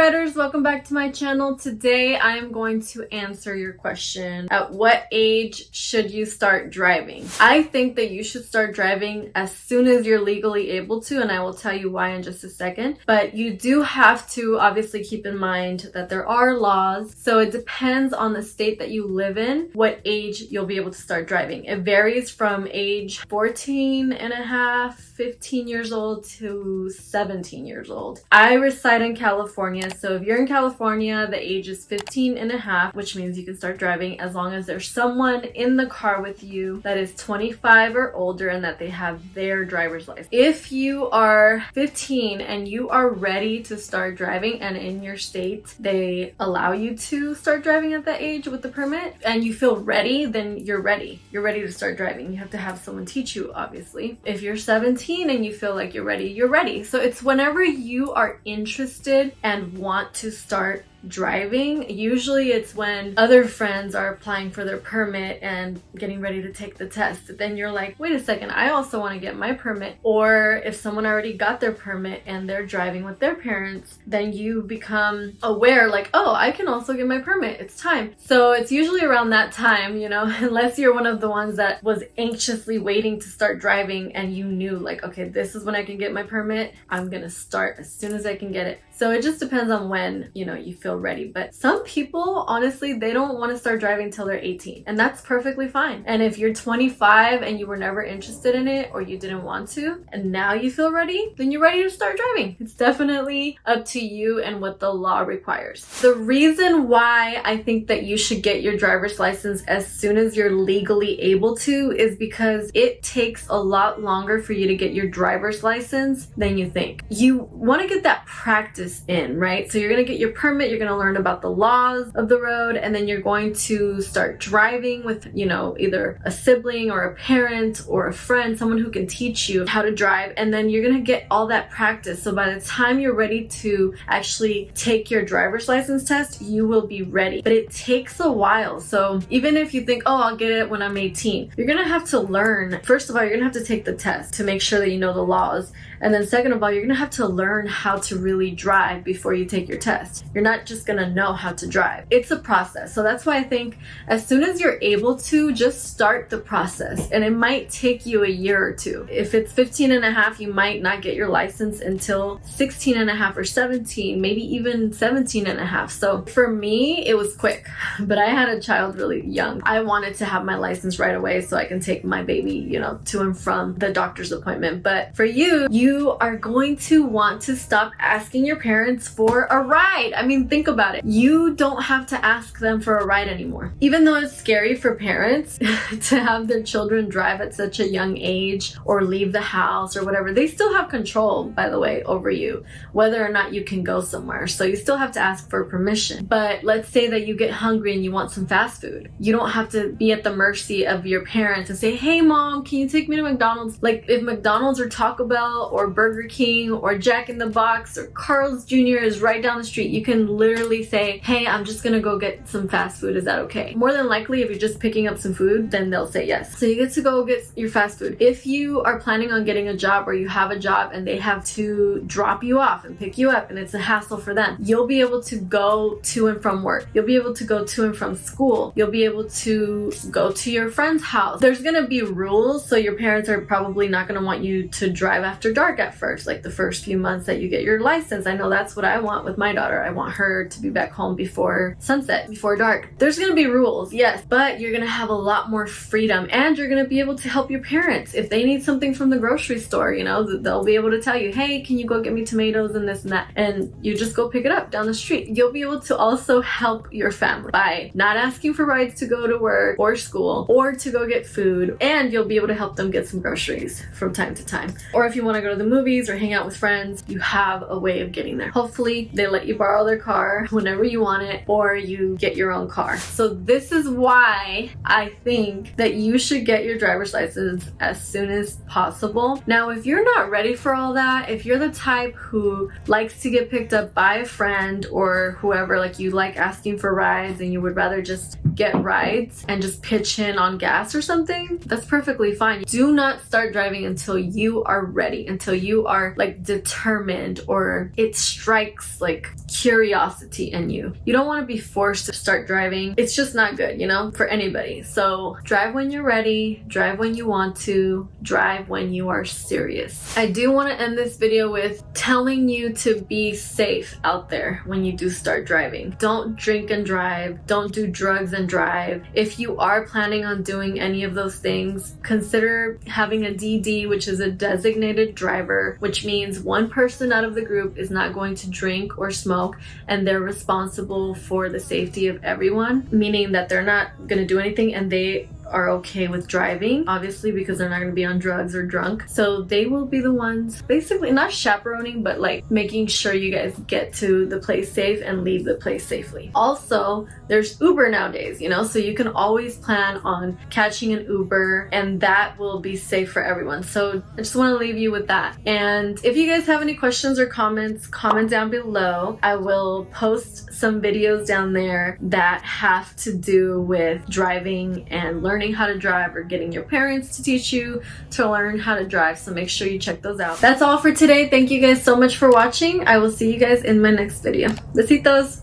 riders, welcome back to my channel. Today I am going to answer your question: at what age should you start driving? I think that you should start driving as soon as you're legally able to, and I will tell you why in just a second. But you do have to obviously keep in mind that there are laws, so it depends on the state that you live in what age you'll be able to start driving. It varies from age 14 and a half, 15 years old to 17 years old. I reside in California, so if you're in California, the age is 15 and a half, which means you can start driving as long as there's someone in the car with you that is 25 or older and that they have their driver's license. If you are 15 and you are ready to start driving, and in your state they allow you to start driving at that age with the permit, and you feel ready, then you're ready. You're ready to start driving. You have to have someone teach you, obviously. If you're 17 and you feel like you're ready, you're ready. So it's whenever you are interested and want to start driving. Usually it's when other friends are applying for their permit and getting ready to take the test. Then you're like, wait a second, I also want to get my permit. Or if someone already got their permit and they're driving with their parents, then you become aware like, oh, I can also get my permit. It's time. So it's usually around that time, you know, unless you're one of the ones that was anxiously waiting to start driving and you knew like, okay, this is when I can get my permit. I'm gonna start as soon as I can get it. So it just depends on when, you know, you feel ready. But some people, honestly, they don't want to start driving till they're 18, and that's perfectly fine. And if you're 25 and you were never interested in it, or you didn't want to, and now you feel ready, then you're ready to start driving. It's definitely up to you and what the law requires. The reason why I think that you should get your driver's license as soon as you're legally able to is because it takes a lot longer for you to get your driver's license than you think. You want to get that practice in, right? So you're going to get your permit, you're going to learn about the laws of the road, and then you're going to start driving with, you know, either a sibling or a parent or a friend, someone who can teach you how to drive, and then you're going to get all that practice. So by the time you're ready to actually take your driver's license test, you will be ready. But it takes a while. So even if you think, oh, I'll get it when I'm 18, you're going to have to learn. First of all, you're going to have to take the test to make sure that you know the laws. And then second of all, you're going to have to learn how to really drive before you take your test. You're not just going to know how to drive. It's a process. So that's why I think as soon as you're able to, just start the process. And it might take you a year or two. If it's 15 and a half, you might not get your license until 16 and a half or 17, maybe even 17 and a half. So for me, it was quick, but I had a child really young. I wanted to have my license right away so I can take my baby, you know, to and from the doctor's appointment. But for you, you are going to want to stop asking your parents for a ride. I mean, think about it. You don't have to ask them for a ride anymore. Even though it's scary for parents to have their children drive at such a young age or leave the house or whatever, they still have control, by the way, over you, whether or not you can go somewhere. So you still have to ask for permission. But let's say that you get hungry and you want some fast food. You don't have to be at the mercy of your parents and say, hey mom, can you take me to McDonald's? Like if McDonald's or Taco Bell or Burger King or Jack in the Box or Carl's Jr. is right down the street, you can literally say, hey, I'm just gonna go get some fast food. Is that okay? More than likely, if you're just picking up some food, then they'll say yes. So you get to go get your fast food. If you are planning on getting a job or you have a job and they have to drop you off and pick you up and it's a hassle for them, you'll be able to go to and from work. You'll be able to go to and from school. You'll be able to go to your friend's house. There's gonna be rules, so your parents are probably not gonna want you to drive after dark at first, like the first few months that you get your license. I know that's what I want with my daughter. I want her to be back home before sunset, before dark. There's gonna be rules, yes, but you're gonna have a lot more freedom, and you're gonna be able to help your parents. If they need something from the grocery store, you know, they'll be able to tell you, hey, can you go get me tomatoes and this and that? And you just go pick it up down the street. You'll be able to also help your family by not asking for rides to go to work or school or to go get food, and you'll be able to help them get some groceries from time to time. Or if you want to go to the movies or hang out with friends, you have a way of getting there. Hopefully they let you borrow their car whenever you want it, or you get your own car. So this is why I think that you should get your driver's license as soon as possible. Now, if you're not ready for all that, if you're the type who likes to get picked up by a friend or whoever, like you like asking for rides and you would rather just get rides and just pitch in on gas or something, that's perfectly fine. Do not start driving until you are ready, until until you are like determined or it strikes like curiosity in you. You don't want to be forced to start driving. It's just not good, you know, for anybody. So drive when you're ready, drive when you want to, drive when you are serious. I do want to end this video with telling you to be safe out there when you do start driving. Don't drink and drive. Don't do drugs and drive. If you are planning on doing any of those things, consider having a DD, which is a designated driver, which means one person out of the group is not going to drink or smoke, and they're responsible for the safety of everyone, meaning that they're not going to do anything and they are okay with driving, obviously, because they're not going to be on drugs or drunk. So they will be the ones basically not chaperoning, but like making sure you guys get to the place safe and leave the place safely. Also, there's Uber nowadays, you know, so you can always plan on catching an Uber and that will be safe for everyone. So I just want to leave you with that. And if you guys have any questions or comments, comment down below. I will post some videos down there that have to do with driving and learning how to drive, or getting your parents to teach you to learn how to drive. So make sure you check those out. That's all for today. Thank you guys so much for watching. I will see you guys in my next video. Besitos.